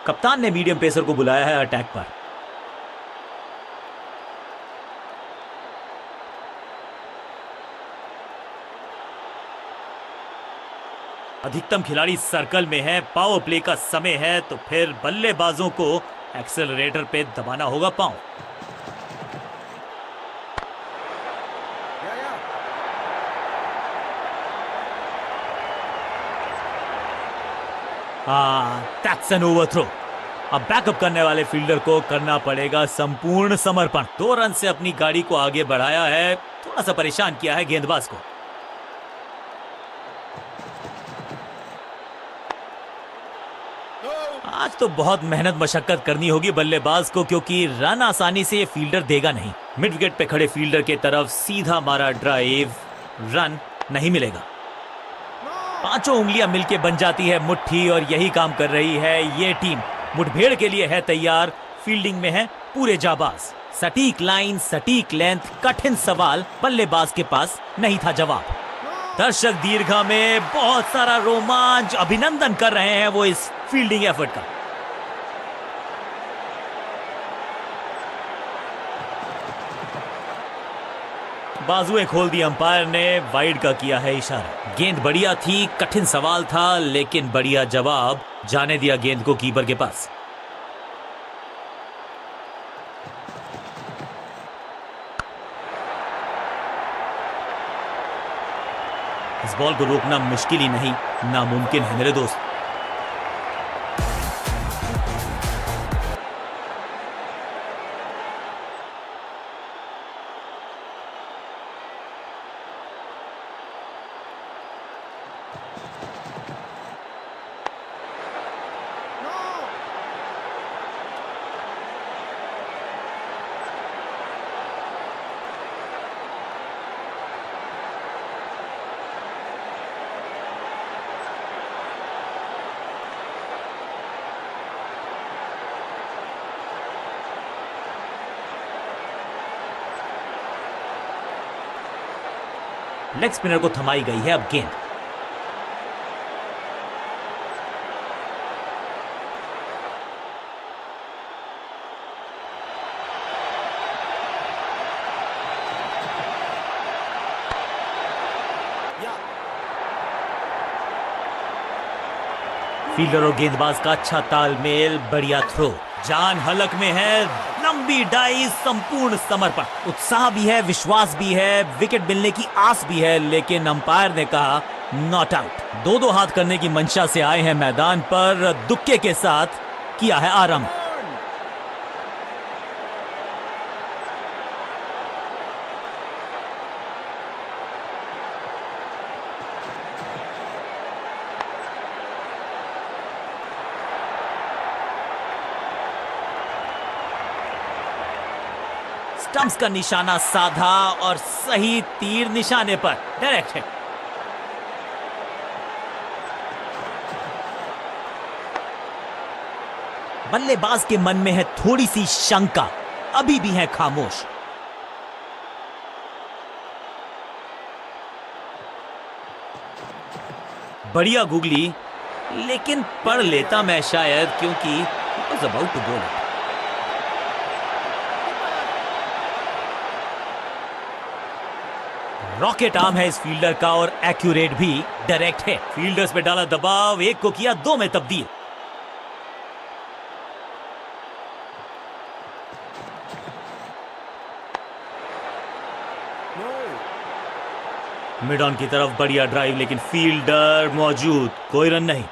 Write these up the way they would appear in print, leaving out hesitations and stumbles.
कप्तान ने medium pacer को बुलाया है अटैक पर। अधिकतम खिलाड़ी सर्कल में है, पावर प्ले का समय है, तो फिर बल्लेबाजों को एक्सेलरेटर पे दबाना होगा पांव। That's an overthrow. अब बैकअप करने वाले फील्डर को करना पड़ेगा संपूर्ण समर्पण। 2 रन से अपनी गाड़ी को आगे बढ़ाया है, थोड़ा सा परेशान किया है गेंदबाज को। आज तो बहुत मेहनत मशक्कत करनी होगी बल्लेबाज को, क्योंकि रन आसानी से ये फील्डर देगा नहीं। मिड विकेट पे खड़े फील्डर की तरफ सीधा मारा ड्राइव, रन नहीं मिलेगा। 5 उंगलियां मिलके बन जाती है मुट्ठी, और यही काम कर रही है ये टीम। मुठभेड़ के लिए है तैयार, फील्डिंग में है पूरे जाबाज। सटीक लाइन, सटीक लेंथ, कठिन सवाल, बल्लेबाज के पास नहीं था जवाब। दर्शक दीर्घा में बहुत सारा रोमांच, अभिनंदन कर रहे हैं वो इस फील्डिंग एफर्ट का। बाजुएं खोल दी अंपायर ने, वाइड का किया है इशारा। गेंद बढ़िया थी, कठिन सवाल था, लेकिन बढ़िया जवाब। जाने दिया गेंद को कीपर के पास। इस बॉल को रोकना मुश्किल ही नहीं, नामुमकिन है मेरे दोस्त। लेग स्पिनर को थमाई गई है अब गेंद। फील्डर और गेंदबाज का अच्छा तालमेल, बढ़िया थ्रो। जान हलक में है, लंबी डाई, संपूर्ण समर्पण। उत्साह भी है, विश्वास भी है, विकेट मिलने की आस भी है, लेकिन अंपायर ने कहा नॉट आउट। 2-2 हाथ करने की मंशा से आए हैं मैदान पर, दुक्के के साथ किया है आरंभ। स्टंप्स का निशाना साधा और सही तीर निशाने पर, डायरेक्ट है। बल्लेबाज के मन में है थोड़ी सी शंका, अभी भी है खामोश। बढ़िया गुगली, लेकिन पढ़ लेता मैं शायद, क्योंकि he was about to bowl it। Rocket arm है इस फील्डर का, और एक्यूरेट भी, डायरेक्ट है। फील्डर्स पे डाला दबाव, एक को किया 2 में तब्दील। मिड ऑन की तरफ बढ़िया ड्राइव, लेकिन फील्डर मौजूद, कोई रन नहीं।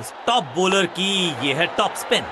इस टॉप बॉलर की ये है टॉप स्पिन।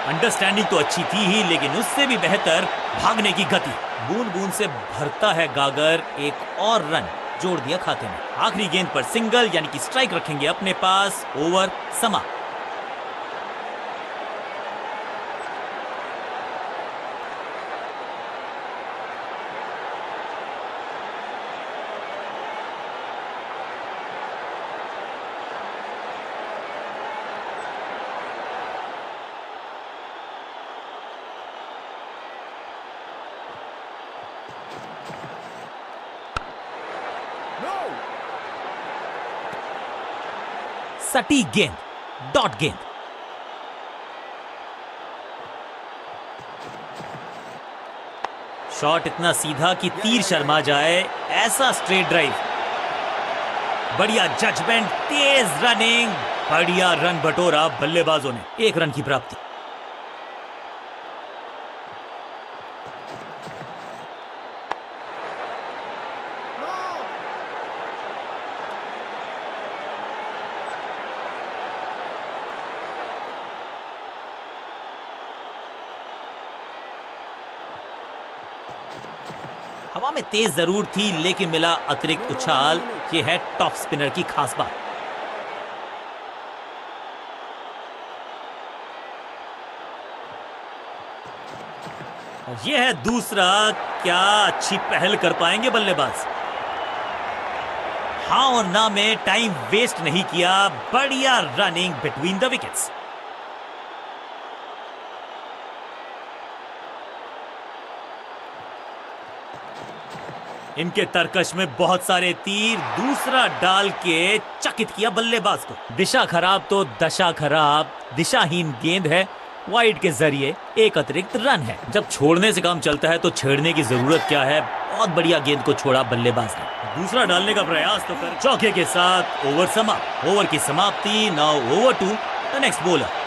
अंडरस्टैंडिंग तो अच्छी थी ही, लेकिन उससे भी बेहतर भागने की गति। बूंद बूंद से भरता है गागर, एक और रन जोड़ दिया खाते में। आखिरी गेंद पर सिंगल, यानी कि स्ट्राइक रखेंगे अपने पास। ओवर समाप्त। सटीक गेंद, डॉट गेंद। शॉट इतना सीधा कि तीर शर्मा जाए, ऐसा स्ट्रेट ड्राइव। बढ़िया जजमेंट, तेज रनिंग, बढ़िया रन बटोरा बल्लेबाजों ने, 1 रन की प्राप्ति। हवा में तेज जरूर थी लेकिन मिला अतिरिक्त उछाल। ये है टॉप स्पिनर की खास बात। यह है दूसरा। क्या अच्छी पहल कर पाएंगे बल्लेबाज। हाँ और ना में टाइम वेस्ट नहीं किया, बढ़िया रनिंग बिटवीन द विकेट्स। इनके तरकश में बहुत सारे तीर, दूसरा डाल के चकित किया बल्लेबाज को। दिशा खराब तो दशा खराब, दिशाहीन गेंद है, वाइड के जरिए 1 अतिरिक्त रन है। जब छोड़ने से काम चलता है तो छेड़ने की जरूरत क्या है। बहुत बढ़िया गेंद को छोड़ा बल्लेबाज ने। दूसरा डालने का प्रयास तो कर, चौके के साथ ओवर समाप्त। ओवर की समाप्ति। Now over to the next bowler.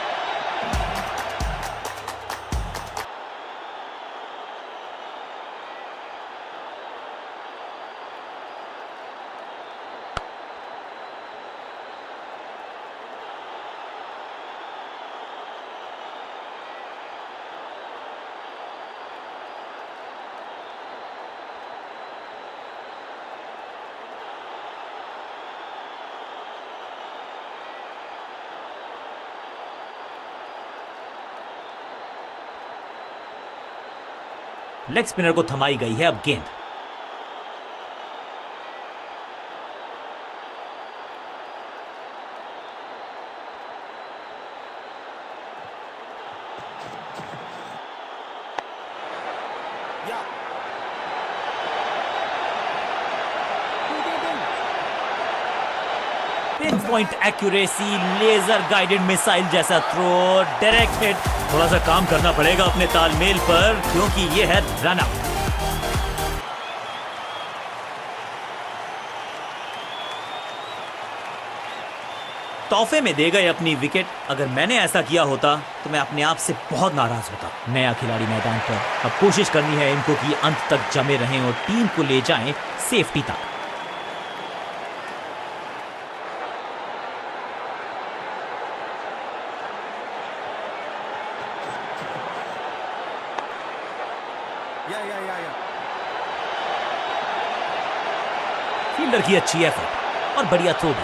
Leg spinner को थमाई गई है अब गेंद। Pin point accuracy, laser guided missile जैसा थ्रो, डायरेक्ट हिट। थोड़ा सा काम करना पड़ेगा अपने तालमेल पर क्योंकि यह है रन आउट। तोहफे में दे गए अपनी विकेट। अगर मैंने ऐसा किया होता तो मैं अपने आप से बहुत नाराज होता। नया खिलाड़ी मैदान पर, अब कोशिश करनी है इनको कि अंत तक जमे रहें और टीम को ले जाएं सेफ्टी तक। फील्डर की अच्छी एफर्ट और बढ़िया थ्रो भी।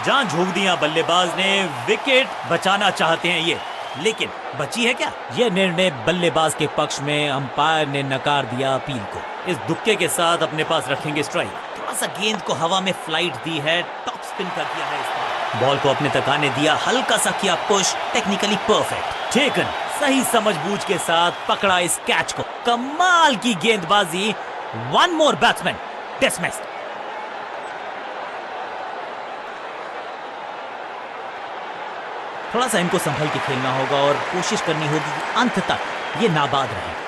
जान झोंक दिया बल्लेबाज ने, विकेट बचाना चाहते हैं ये, लेकिन बची है क्या? यह निर्णय बल्लेबाज के पक्ष में। अंपायर ने नकार दिया अपील को। इस दुक्के के साथ अपने पास रखेंगे स्ट्राइक। थोड़ा सा गेंद को हवा में फ्लाइट दी है, टॉप स्पिन कर दिया है इसने। बॉल को अपने तक आने दिया, हल्का सा किया पुश, टेक्निकली परफेक्ट। टेकन, सही समझबूझ के साथ पकड़ा इस कैच को। कमाल की गेंदबाजी। 1 मोर बैट्समैन डिसमिस्ड। थोड़ा सा इनको संभल के खेलना होगा और कोशिश करनी होगी कि अंत तक ये नाबाद रहे।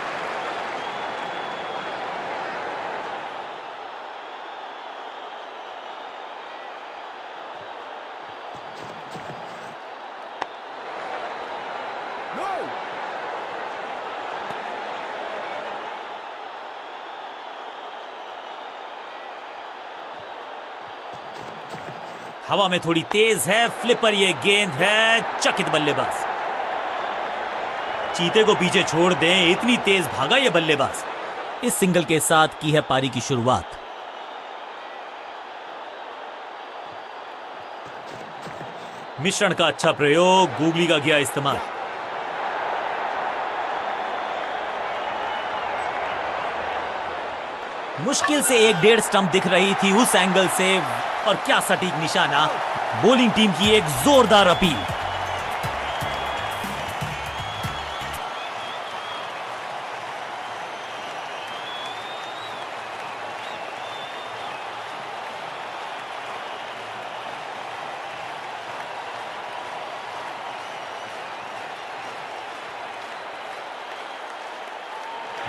हवा में थोड़ी तेज है, फ्लिपर ये गेंद है, चकित बल्लेबाज। चीते को पीछे छोड़ दें, इतनी तेज भागा ये बल्लेबाज। इस सिंगल के साथ की है पारी की शुरुआत। मिश्रण का अच्छा प्रयोग, गूगली का किया इस्तेमाल। मुश्किल से 1.5 स्टंप दिख रही थी उस एंगल से, और क्या सटीक निशाना। बॉलिंग टीम की एक जोरदार अपील।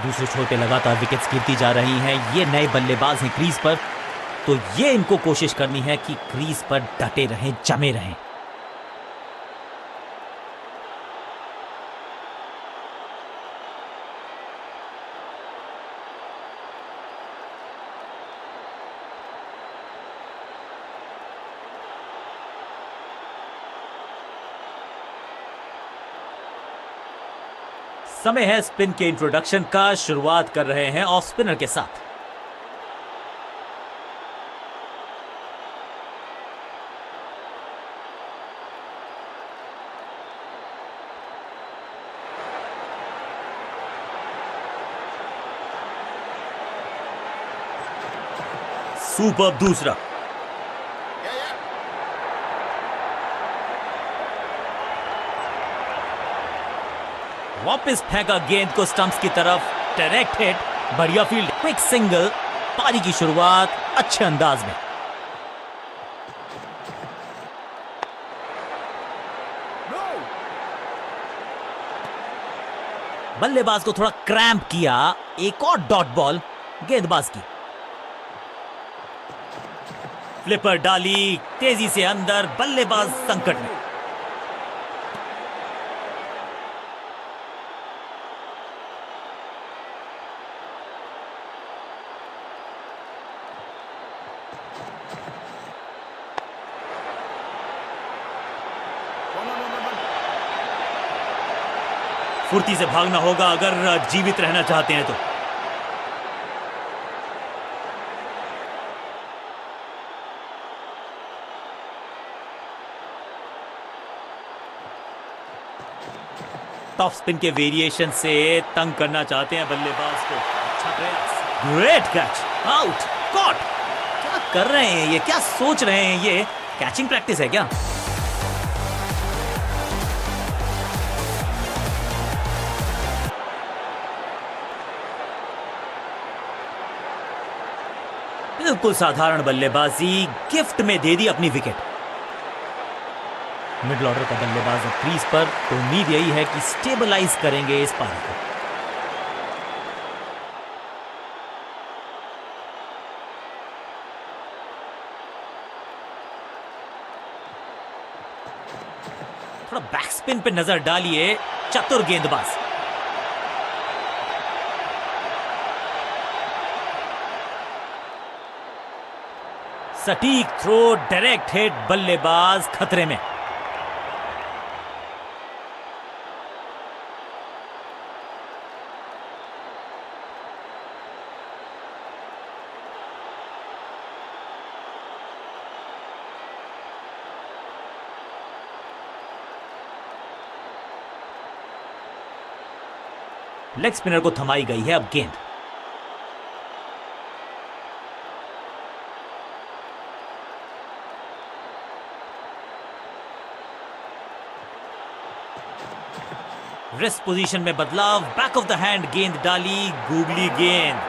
दूसरे छोर पे लगातार विकेट्स गिरती जा रही हैं। ये नए बल्लेबाज हैं क्रीज पर, तो ये इनको कोशिश करनी है कि क्रीज पर डटे रहें, जमे रहें। समय है स्पिन के इंट्रोडक्शन का। शुरुआत कर रहे हैं ऑफ स्पिनर के साथ। सुपर दूसरा। वापस फेंका गेंद को स्टंप्स की तरफ, डायरेक्ट हिट, बढ़िया फील्ड, क्विक सिंगल। पारी की शुरुआत अच्छे अंदाज में। बल्लेबाज को थोड़ा क्रैम्प किया। एक और डॉट बॉल गेंदबाज की। फ्लिपर डाली तेजी से अंदर, बल्लेबाज संकट में। फुर्ती से भागना होगा अगर जीवित रहना चाहते हैं तो। टॉप स्पिन के वेरिएशन से तंग करना चाहते हैं बल्लेबाज को। अच्छा प्रयास, ग्रेट कैच, आउट, कॉट। क्या कर रहे हैं ये, क्या सोच रहे हैं ये? कैचिंग प्रैक्टिस है क्या? बिल्कुल साधारण बल्लेबाजी, गिफ्ट में दे दी अपनी विकेट। मिडिल ऑर्डर का बल्लेबाज है क्रीज पर, तो उम्मीद यही है कि स्टेबलाइज करेंगे इस पारी को। थोड़ा बैक स्पिन पे नजर डालिए, चतुर गेंदबाज। सटीक थ्रो, डायरेक्ट हिट, बल्लेबाज खतरे में। लेग स्पिनर को थमाई गई है अब गेंद। रेस्ट पोजीशन में बदलाव, बैक ऑफ द हैंड गेंद डाली, गूगली गेंद।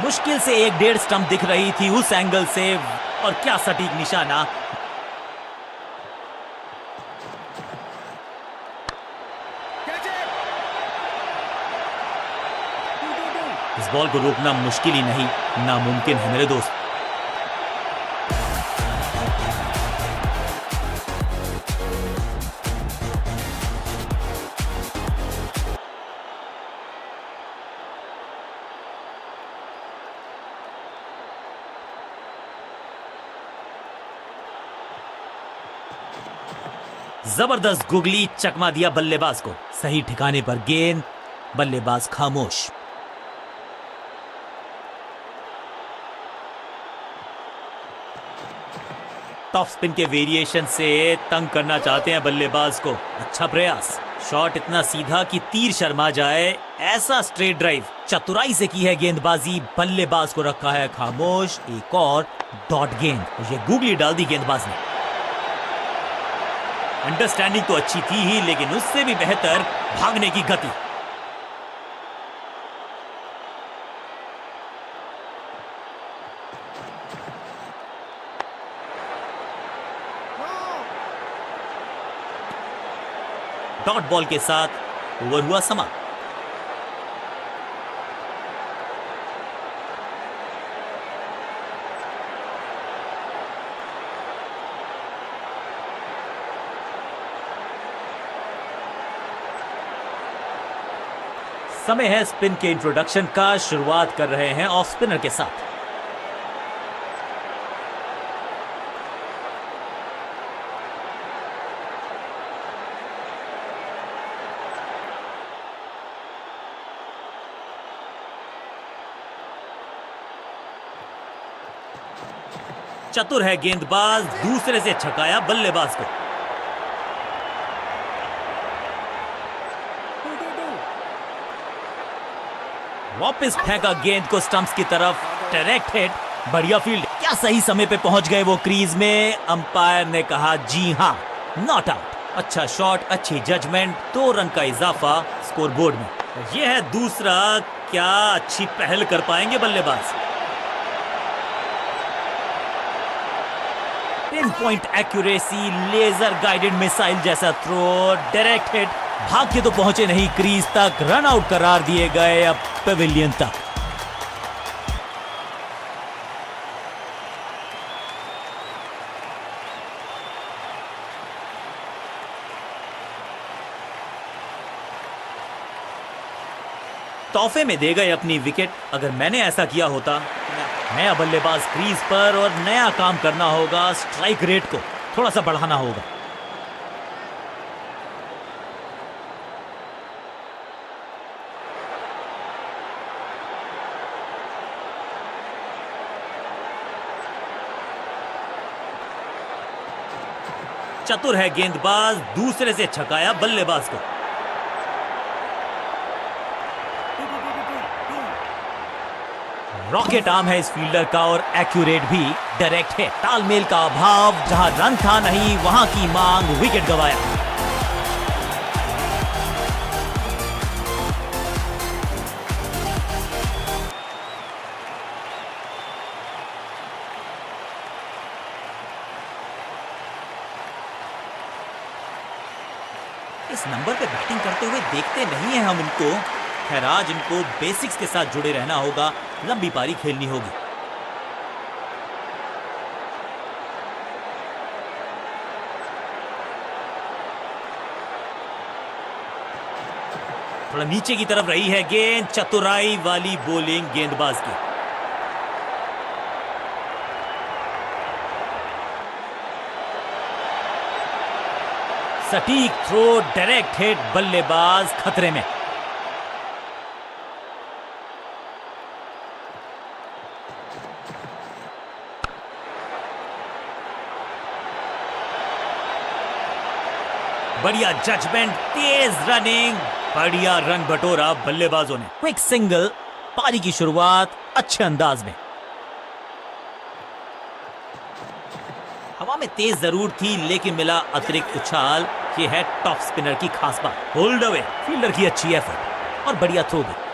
मुश्किल से 1-1.5 स्टंप दिख रही थी उस एंगल से, और क्या सटीक निशाना। इस बॉल को रोकना मुश्किल ही नहीं, नामुमकिन है मेरे दोस्त। जबरदस्त गुगली, चकमा दिया बल्लेबाज को। सही ठिकाने पर गेंद, बल्लेबाज खामोश। टॉप स्पिन के वेरिएशन से तंग करना चाहते हैं बल्लेबाज को। अच्छा प्रयास, शॉट इतना सीधा कि तीर शर्मा जाए, ऐसा स्ट्रेट ड्राइव। चतुराई से की है गेंदबाजी, बल्लेबाज को रखा है खामोश। एक और डॉट गेंद, ये गूगली डाल दी गेंदबाज ने। अंडरस्टैंडिंग तो अच्छी थी ही, लेकिन उससे भी बेहतर भागने की गति। डॉट बॉल के साथ ओवर हुआ समाप्त। समय है स्पिन के इंट्रोडक्शन का। शुरुआत कर रहे हैं ऑफ स्पिनर के साथ। चतुर है गेंदबाज, दूसरे से छकाया बल्लेबाज को। वापस फेंका गेंद को स्टंप्स की तरफ, डायरेक्ट हिट, बढ़िया फील्ड। क्या सही समय पे पहुंच गए वो क्रीज में। अंपायर ने कहा जी हां, नॉट आउट। अच्छा शॉट, अच्छी जजमेंट, 2 रन का इजाफा स्कोरबोर्ड में। यह है दूसरा। क्या अच्छी पहल कर पाएंगे बल्लेबाज। Pin point accuracy, laser guided missile जैसा थ्रो, डायरेक्ट हिट। भाग के तो पहुंचे नहीं क्रीज तक, रन आउट करार दिए गए अब पेविलियन तक। तोहफे में दे गए अपनी विकेट। अगर मैंने ऐसा किया होता, नया बल्लेबाज क्रीज पर और नया काम करना होगा। स्ट्राइक रेट को थोड़ा सा बढ़ाना होगा। चतुर है गेंदबाज, दूसरे से छकाया बल्लेबाज को। रॉकेट आर्म है इस फील्डर का और एक्यूरेट भी, डायरेक्ट है। तालमेल का अभाव, जहां रन था नहीं वहां की मांग, विकेट गंवाया। इस नंबर पे बैटिंग करते हुए देखते नहीं है हम इनको। खैर आज इनको बेसिक्स के साथ जुड़े रहना होगा, लंबी पारी खेलनी होगी। थोड़ा नीचे की तरफ रही है गेंद, चतुराई वाली बॉलिंग गेंदबाज की। सटीक थ्रो, डायरेक्ट हिट, बल्लेबाज खतरे में। बढ़िया जजमेंट, तेज रनिंग, बढ़िया रन बटोरा बल्लेबाजों ने। क्विक सिंगल, पारी की शुरुआत अच्छे अंदाज में। हवा में तेज जरूर थी लेकिन मिला अतिरिक्त उछाल। ये है टॉप स्पिनर की खास बात। होल्ड अवे, फील्डर की अच्छी एफर्ट और बढ़िया थ्रो भी।